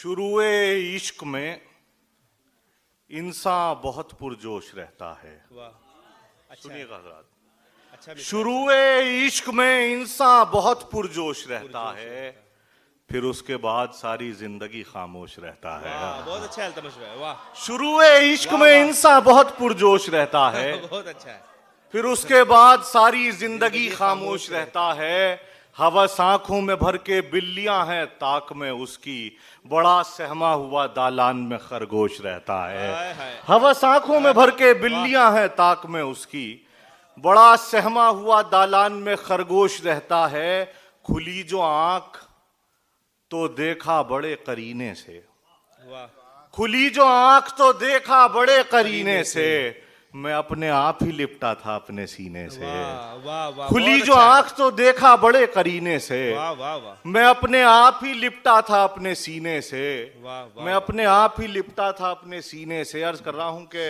शुरुए इश्क में इंसान बहुत पुरजोश रहता है। वाह, अच्छा सुनिएगा हज़रात, अच्छा मित्र, शुरुए इश्क में इंसान बहुत पुरजोश रहता है, फिर उसके बाद सारी जिंदगी खामोश रहता है। वाह, बहुत अच्छा अल्तमश है। वाह शुरुए इश्क में इंसान बहुत पुरजोश रहता है, बहुत अच्छा है। फिर उसके बाद सारी जिंदगी खामोश रहता है। हवस आंखों में भर के बिल्लियां हैं ताक में उसकी, बड़ा सहमा हुआ दालान में खरगोश रहता हाय, है। हाय। हवस आंखों में भर के बिल्लियां हैं ताक में उसकी, बड़ा सहमा हुआ दालान में खरगोश रहता है। खुली जो आंख तो देखा बड़े करीने से, वाह, खुली जो आंख तो देखा बड़े करीने से, मैं अपने आप ही लिपटा था अपने सीने से। वाह, वाह, वाह, खुली बहुत जो अच्छा है। आंख तो देखा बड़े करीने से, वाह, वाह, वाह, मैं अपने आप ही लिपटा था अपने सीने से। वाह, वाह, मैं अपने आप ही लिपटा था अपने सीने से। अर्ज कर रहा हूं कि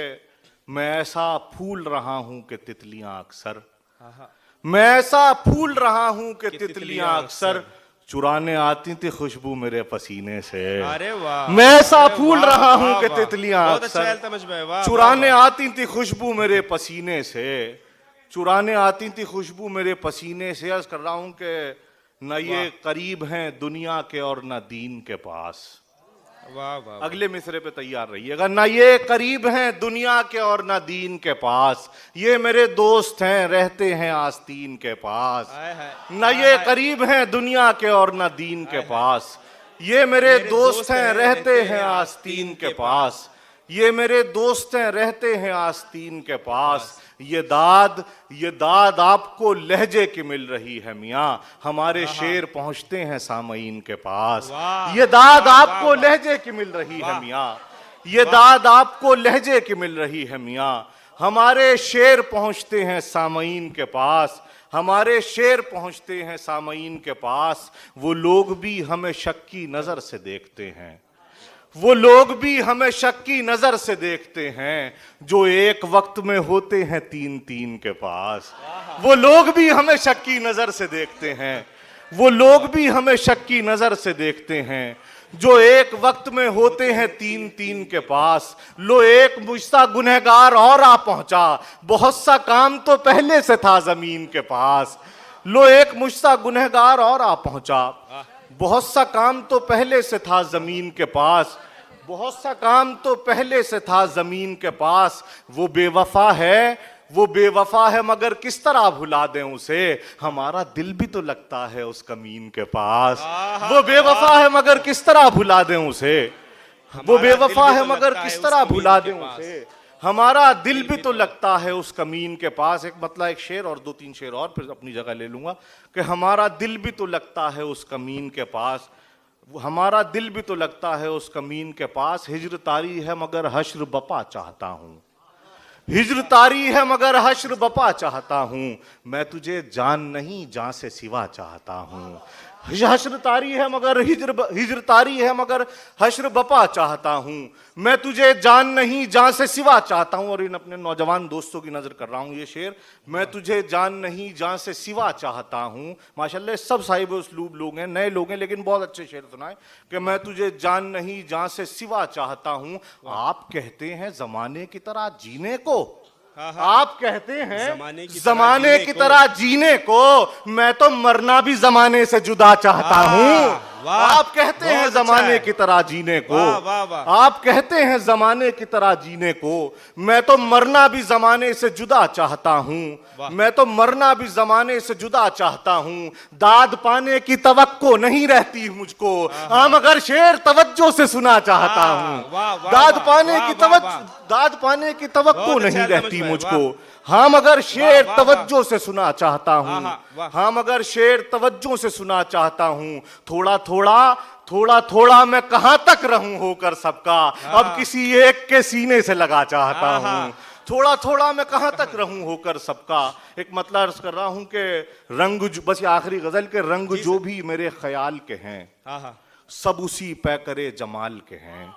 मैं ऐसा फूल रहा हूं कि तितलियां अक्सर, हाँ, हाँ। मैं ऐसा फूल रहा हूं कि कि तितलियां अक्सर चुराने आती थी खुशबू मेरे पसीने से। अरे वाह, मैं ऐसा अरे फूल वाह, रहा हूं वाह, कि वाह। तितलियां बहुत अच्छा अक्सर अल्तमश है। वाह, चुराने वाह, आती थी खुशबू मेरे पसीने से, चुराने आती थी खुशबू मेरे पसीने से। अर्ज कर रहा हूं कि न ये करीब हैं दुनिया के और न दीन के पास। वाह, वाह, अगले मिसरे पे तैयार रहिएगा। ना ये करीब हैं दुनिया के और ना दीन के पास, ये मेरे दोस्त हैं रहते हैं आस्तीन के पास। हाय, हाय। ना ये करीब हैं दुनिया के और ना दीन के पास, ये मेरे दोस्त हैं रहते हैं आस्तीन के पास। ये मेरे दोस्त हैं रहते हैं आस्तीन के पास। ये दाद आपको लहजे की मिल रही है मियाँ, हमारे शेर पहुंचते हैं सामईन के पास। वाह, ये दाद वाह, आपको वाह, लहजे की मिल रही है मियाँ, ये दाद आपको लहजे की मिल रही है मियाँ, हमारे शेर पहुंचते हैं सामईन के पास। हमारे शेर पहुंचते हैं सामईन के पास। वो लोग भी हमें शक की नजर से देखते हैं, वो लोग भी हमें शक की नजर से देखते हैं, जो एक वक्त में होते हैं तीन तीन के पास। वो लोग भी हमें शक की नजर से देखते हैं, वो लोग भी हमें शक की नजर से देखते हैं, जो एक वक्त में होते हैं तीन तीन के पास। लो एक मुझसा गुनहगार और आ पहुंचा, बहुत सा काम तो पहले से था जमीन के पास। लो एक मुझसा गुनहगार और आ पहुंचा, बहुत सा काम तो पहले से था जमीन के पास, बहुत सा काम तो पहले से था जमीन के पास। वो बेवफा है मगर किस तरह भुला दें उसे, हमारा दिल भी तो लगता है उस कमीन के पास। वो बेवफा है मगर किस तरह भुला दें उसे, वो बेवफा है मगर किस तरह भुला दें उसे, हमारा दिल भी तो लगता है उस कमीन के पास। एक मतलब एक शेर और दो तीन शेर और फिर अपनी जगह ले लूंगा कि हमारा दिल भी तो लगता है उस कमीन के पास, हमारा दिल भी तो लगता है उस कमीन के पास। हिज्र तारी है मगर हश्र बपा चाहता हूं, हिज्र तारी है मगर हश्र बपा चाहता हूं, मैं तुझे जान नहीं जान से सिवा चाहता हूं। हश्र तारी है मगर हिज्र तारी है मगर हश्र बपा चाहता हूं, मैं तुझे जान नहीं जान से सिवा चाहता हूं। और इन अपने नौजवान दोस्तों की नजर कर रहा हूं ये शेर, मैं तुझे जान नहीं जान से सिवा चाहता हूं। माशाल्लाह सब साहिब उसलूब लोग हैं, नए लोग हैं, लेकिन बहुत अच्छे शेर सुनाए कि मैं तुझे जान नहीं जान से सिवा चाहता हूं। आप कहते हैं जमाने की तरह जीने को, आप कहते हैं जमाने की तरह जीने को, मैं तो मरना भी जमाने से जुदा चाहता हूं। आप कहते हैं जमाने की तरह जीने को, आप कहते हैं जमाने की तरह जीने को, मैं तो मरना भी जमाने से जुदा चाहता हूं, मैं तो मरना भी जमाने से जुदा चाहता हूं। दाद पाने की तवक्को नहीं रहती मुझको, हाँ मगर शेर तवज्जो से सुना चाहता हूं। दाद पाने की तवक्को नहीं रहती मुझको, हाँ मगर शेर तवज्जो से सुना चाहता हूं, हाँ मगर शेर तवज्जो से सुना चाहता हूं। थोड़ा थोड़ा मैं कहां तक रहूं होकर सबका, अब किसी एक के सीने से लगा चाहता हूं। थोड़ा थोड़ा मैं कहां तक रहूं होकर सबका। एक मतलब अर्ज कर रहा हूं कि रंग बस ये आखिरी गजल के रंग जो भी मेरे ख्याल के हैं, सब उसी पैकरे जमाल के हैं।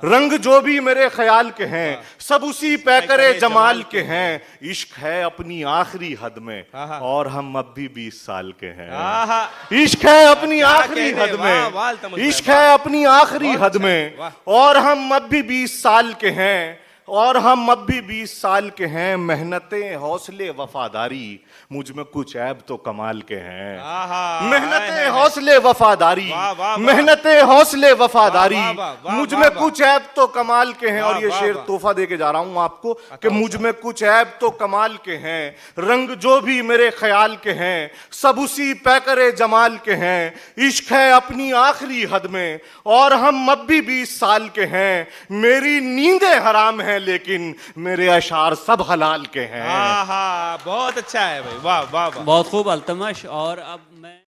रंग जो भी मेरे ख्याल के हैं सब उसी पैकरे जमाल के हैं। इश्क है अपनी आखिरी हद में और हम अब भी 20 साल के हैं। आहा, इश्क है अपनी क्या आखिरी कहने, हद वाह, वाह, में, तमन्ना, इश्क वाह। है अपनी आखिरी बहुत हद अच्छा, में वाह। और हम अब भी 20 साल के हैं। और हम अब भी 20 साल के हैं। मेहनतें हौसले वफादारी मुझ में कुछ ऐब तो कमाल के हैं। आहा, मेहनतें हौसले वफादारी, वाह, वाह, वाह। मेहनतें हौसले वफादारी वाह, वाह, वाह, मुझ वाह, में वाह। कुछ ऐब तो कमाल के हैं। वाह, और ये वाह, शेर वाह। तोहफा दे के जा रहा हूं आपको कि मुझ में कुछ ऐब तो कमाल के हैं। रंग जो भी मेरे ख्याल के हैं सब उसी पैकरे जमाल के हैं। इश्क है अपनी आखिरी हद में और हम अब भी 20 साल के हैं। मेरी नींदें हराम हैं लेकिन मेरे अशार सब हलाल के हैं। आहा, बहुत अच्छा है भाई, वाह वाह वाह। बहुत खूब अल्तमश। और अब मैं